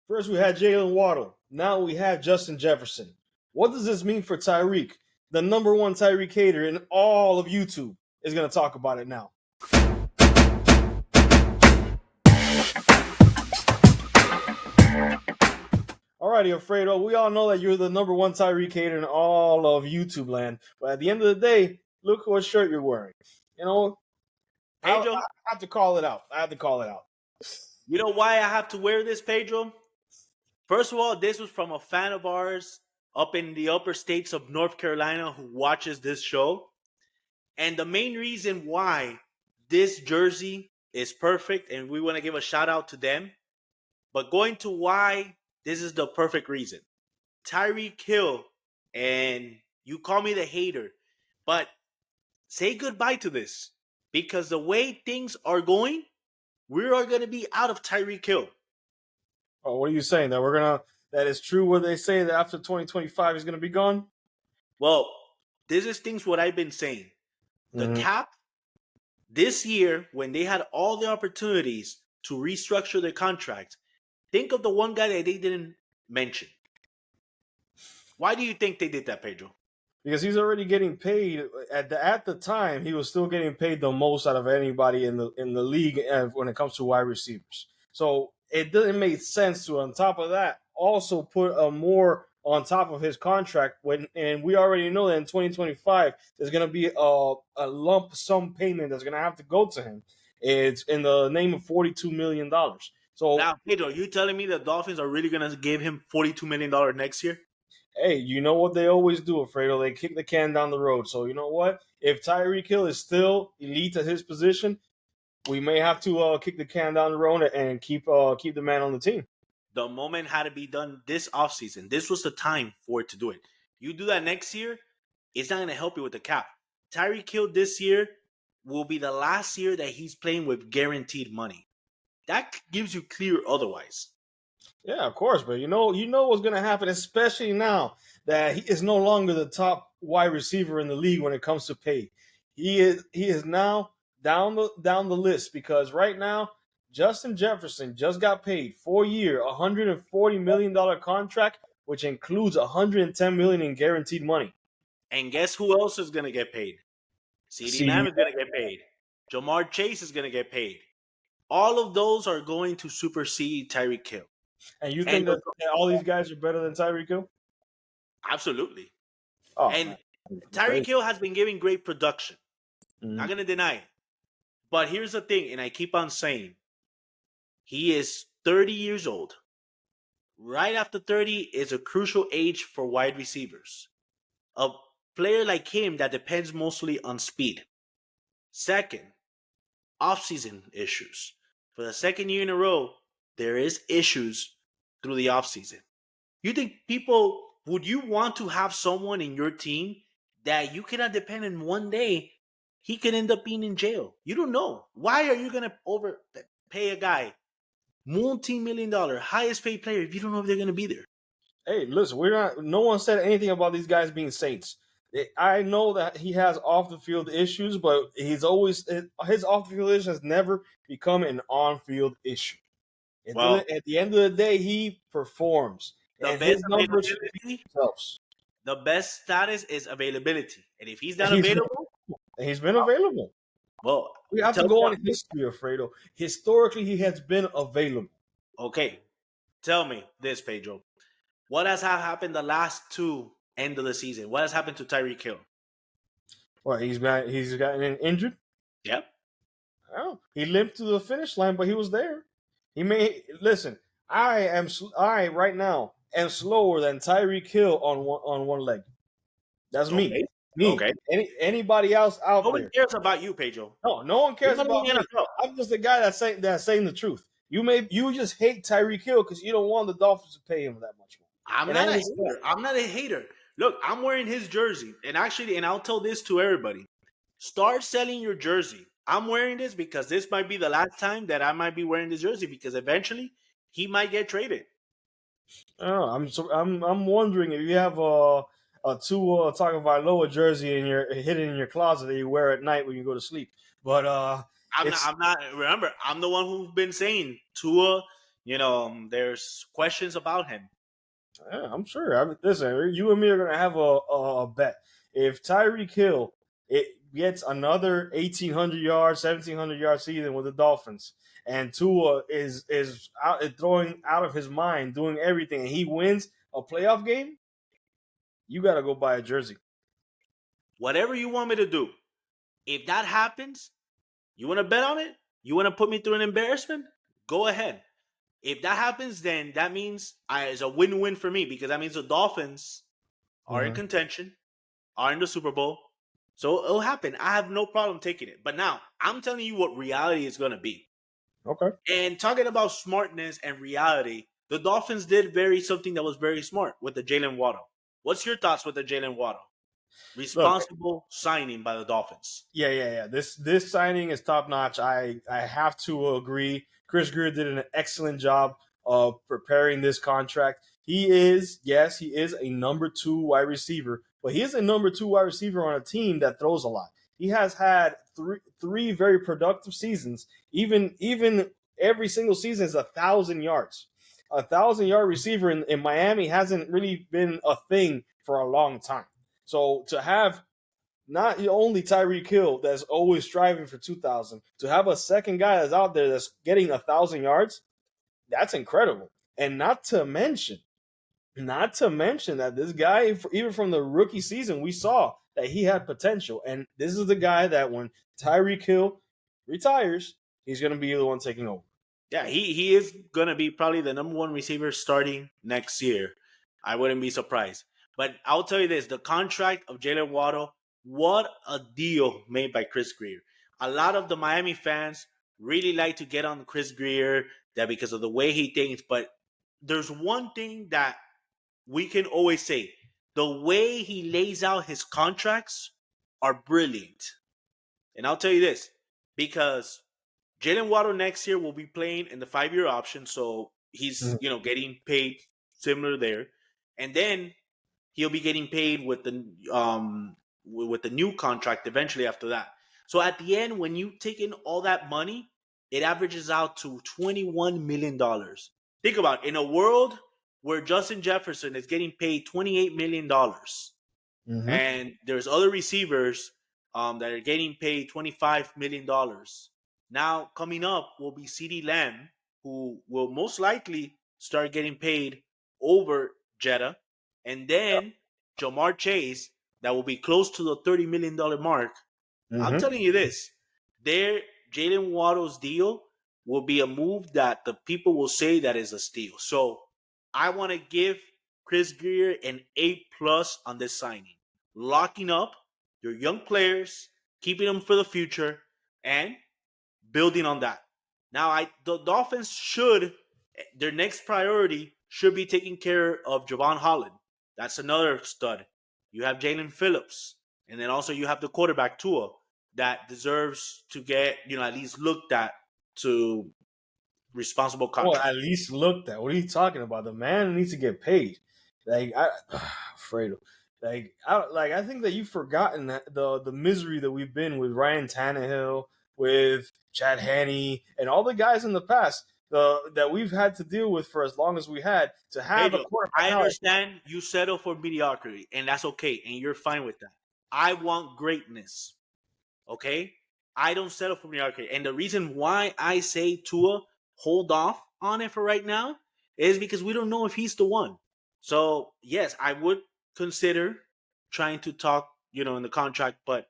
First, we had Jaylen Waddle. Now we have Justin Jefferson. What does this mean for Tyreek? The number one Tyreek hater in all of YouTube is going to talk about it now. Alrighty, Alfredo. We all know that you're the number one Tyreek hater in all of YouTube land. But at the end of the day, look what shirt you're wearing. You know, Pedro, I have to call it out. You know why I have to wear this, Pedro? First of all, this was from a fan of ours up in the upper states of North Carolina who watches this show. And the main reason why this jersey is perfect, and we want to give a shout out to them, but going to why this is the perfect reason. Tyreek Hill, and you call me the hater, but say goodbye to this because the way things are going, we are going to be out of Tyreek Hill. Oh, what are you saying? That is true where they say that after 2025 he's gonna be gone? Well, this is things what I've been saying. The cap this year, when they had all the opportunities to restructure their contract, think of the one guy that they didn't mention. Why do you think they did that, Pedro? Because he's already getting paid at the time. He was still getting paid the most out of anybody in the league when it comes to wide receivers. So it doesn't make sense to, on top of that, also put a more on top of his contract. And we already know that in 2025 there's going to be a lump sum payment that's going to have to go to him. It's in the name of $42 million. So now, Pedro, you telling me the Dolphins are really going to give him $42 million next year? Hey, you know what they always do, Alfredo? They kick the can down the road. So you know what? If Tyreek Hill is still elite at his position, we may have to kick the can down the road and keep the man on the team. The moment had to be done this offseason. This was the time for it to do it. You do that next year, it's not going to help you with the cap. Tyreek Hill this year will be the last year that he's playing with guaranteed money. That gives you clear otherwise. Yeah, of course, but you know what's going to happen, especially now that he is no longer the top wide receiver in the league when it comes to pay. He is now down the list because right now Justin Jefferson just got paid 4-year, $140 million contract, which includes $110 million in guaranteed money. And guess who else is going to get paid? CeeDee Lamb is going to get paid. Jamar Chase is going to get paid. All of those are going to supersede Tyreek Hill. And you think that all these guys are better than Tyreek Hill? Absolutely. Oh, and Tyreek Hill has been giving great production. Not going to deny it. But here's the thing, and I keep on saying, he is 30 years old. Right after 30 is a crucial age for wide receivers. A player like him that depends mostly on speed. Second, offseason issues. For the second year in a row, there is issues through the offseason. You think would you want to have someone in your team that you cannot depend on one day, he could end up being in jail? You don't know. Why are you going to overpay a guy, multi-million-dollar, highest paid player, if you don't know if they're going to be there? Hey, listen, no one said anything about these guys being saints. I know that he has off-the-field issues, but his off-the-field issue has never become an on-field issue. At the end of the day, he performs. The best status is availability. And if he's not available... He's been available. Well, we have to go on history, Alfredo. Historically, he has been available. Okay. Tell me this, Pedro. What has happened the last two end of the season? What has happened to Tyreek Hill? Well, he's gotten injured. Yep. Oh, he limped to the finish line, but he was there. Listen. I right now am slower than Tyreek Hill on one leg. That's me. Me. Okay. Anybody else out there? No one cares about you, Pedro. No one cares about me. I'm just the guy that's saying the truth. You just hate Tyreek Hill because you don't want the Dolphins to pay him that much money. I'm not a hater. Look, I'm wearing his jersey. And I'll tell this to everybody. Start selling your jersey. I'm wearing this because this might be the last time that I might be wearing this jersey because eventually he might get traded. Oh, I'm wondering if you have a Tua Tagovailoa jersey hidden in your closet that you wear at night when you go to sleep. But I'm not. Remember, I'm the one who's been saying Tua there's questions about him. Yeah, I'm sure. Listen, you and me are gonna have a bet. If Tyreek Hill gets another 1,800 yards, 1,700 yard season with the Dolphins, and Tua is out throwing out of his mind, doing everything, and he wins a playoff game, you got to go buy a jersey. Whatever you want me to do, if that happens, you want to bet on it? You want to put me through an embarrassment? Go ahead. If that happens, then that means it's a win-win for me, because that means the Dolphins are in contention, are in the Super Bowl. So it'll happen. I have no problem taking it. But now I'm telling you what reality is going to be. Okay. And talking about smartness and reality, the Dolphins did something that was very smart with the Jaylen Waddle. What's your thoughts with the Jaylen Waddle? Look, Responsible signing by the Dolphins. yeah. This signing is top notch. I have to agree. Chris Greer did an excellent job of preparing this contract. He is a number 2 wide receiver, but he is a number 2 wide receiver on a team that throws a lot. He has had three very productive seasons. Even every single season is 1,000 yards. 1,000-yard receiver in Miami hasn't really been a thing for a long time. So to have not only Tyreek Hill that's always striving for 2,000, to have a second guy that's out there that's getting 1,000 yards, that's incredible. And not to mention that this guy, even from the rookie season, we saw that he had potential. And this is the guy that when Tyreek Hill retires, he's going to be the one taking over. Yeah, he is going to be probably the number 1 receiver starting next year. I wouldn't be surprised. But I'll tell you this, the contract of Jaylen Waddle, what a deal made by Chris Greer. A lot of the Miami fans really like to get on Chris Greer that because of the way he thinks. But there's one thing that we can always say. The way he lays out his contracts are brilliant. And I'll tell you this, because Jaylen Waddle next year will be playing in the 5-year option, so he's getting paid similar there, and then he'll be getting paid with the new contract eventually after that. So at the end, when you take in all that money, it averages out to $21 million. Think about it. In a world where Justin Jefferson is getting paid $28 million, and there's other receivers that are getting paid $25 million. Now, coming up will be CeeDee Lamb, who will most likely start getting paid over Jetta. And then Jamar Chase, that will be close to the $30 million mark. I'm telling you this, Jaylen Waddle's deal will be a move that the people will say that is a steal. So I want to give Chris Greer an A+ on this signing. Locking up your young players, keeping them for the future, and building on that. Now, the Dolphins their next priority should be taking care of Javon Holland. That's another stud. You have Jalen Phillips, and then also you have the quarterback Tua that deserves to get at least looked at to responsible contract. Well, at least looked at. What are you talking about? The man needs to get paid. Fredo. I think that you've forgotten that the misery that we've been with Ryan Tannehill, with Chad Henne, and all the guys in the past that we've had to deal with for as long as we had to have a quarterback. I understand you settle for mediocrity, and that's okay, and you're fine with that. I want greatness, okay? I don't settle for mediocrity. And the reason why I say Tua, hold off on it for right now, is because we don't know if he's the one. So, yes, I would consider trying to talk, in the contract, but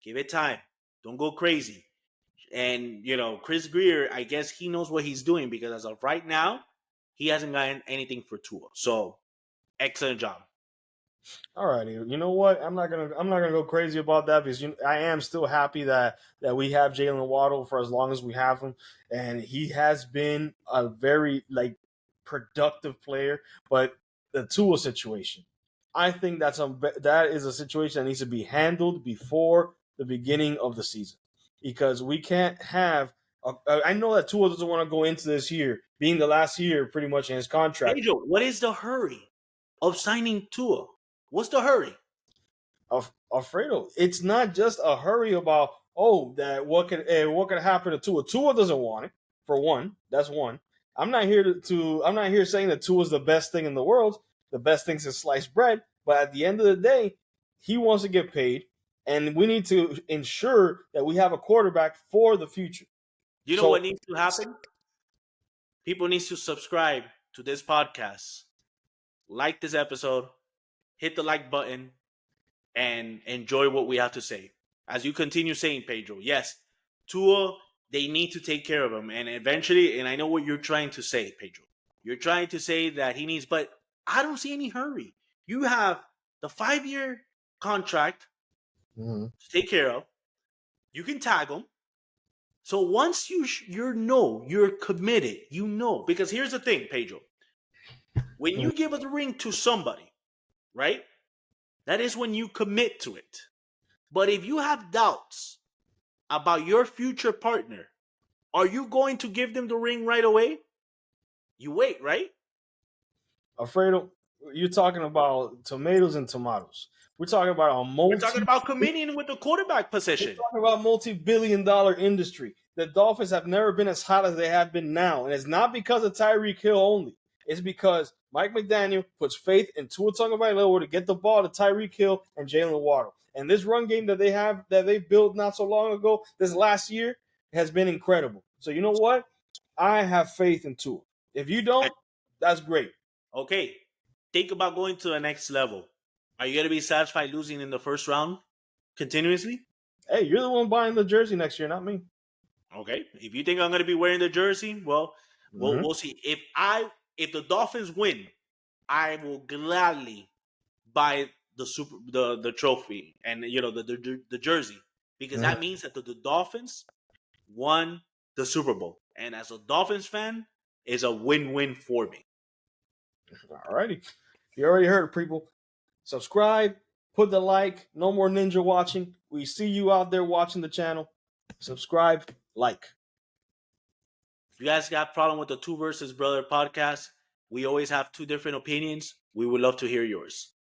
give it time. Don't go crazy. And, Chris Greer, I guess he knows what he's doing, because as of right now, he hasn't gotten anything for Tua. So, excellent job. All righty. You know what? I'm not gonna go crazy about that, because I am still happy that we have Jaylen Waddle for as long as we have him, and he has been a very productive player. But the Tua situation, I think that is a situation that needs to be handled before the beginning of the season, because we can't have. I know that Tua doesn't want to go into this year being the last year, pretty much, in his contract. Angel, what is the hurry of signing Tua? What's the hurry? Alfredo, it's not just a hurry about what could happen to Tua. Tua doesn't want it, for one. That's one. I'm not here saying that Tua is the best thing in the world. The best thing is sliced bread. But at the end of the day, he wants to get paid, and we need to ensure that we have a quarterback for the future. You know what needs to happen? People need to subscribe to this podcast, like this episode, hit the like button, and enjoy what we have to say. As you continue saying, Pedro, yes, Tua, they need to take care of him. And eventually, and I know what you're trying to say, Pedro. You're trying to say that he needs, but I don't see any hurry. You have the 5-year contract to take care of. You can tag him. So once you're committed, because here's the thing, Pedro. When you give a ring to somebody, right? That is when you commit to it. But if you have doubts about your future partner, are you going to give them the ring right away? You wait, right? Alfredo, you're talking about tomatoes and tomatoes. We're talking about We're talking about committing with the quarterback position. We're talking about multi-billion-dollar industry. The Dolphins have never been as hot as they have been now, and it's not because of Tyreek Hill only. It's because Mike McDaniel puts faith in Tua Tagovailoa to get the ball to Tyreek Hill and Jaylen Waddle. And this run game that they built not so long ago, this last year, has been incredible. So you know what? I have faith in Tua. If you don't, that's great. Okay, think about going to the next level. Are you going to be satisfied losing in the first round continuously? Hey, you're the one buying the jersey next year, not me. Okay, if you think I'm going to be wearing the jersey, well, we'll see. If the Dolphins win, I will gladly buy the trophy and the jersey, because that means that the Dolphins won the Super Bowl, and as a Dolphins fan, it's a win-win for me. Alrighty, you already heard, people. Subscribe, put the like. No more ninja watching. We see you out there watching the channel. Subscribe, like. If you guys got a problem with the Two Versus Brother podcast, we always have two different opinions. We would love to hear yours.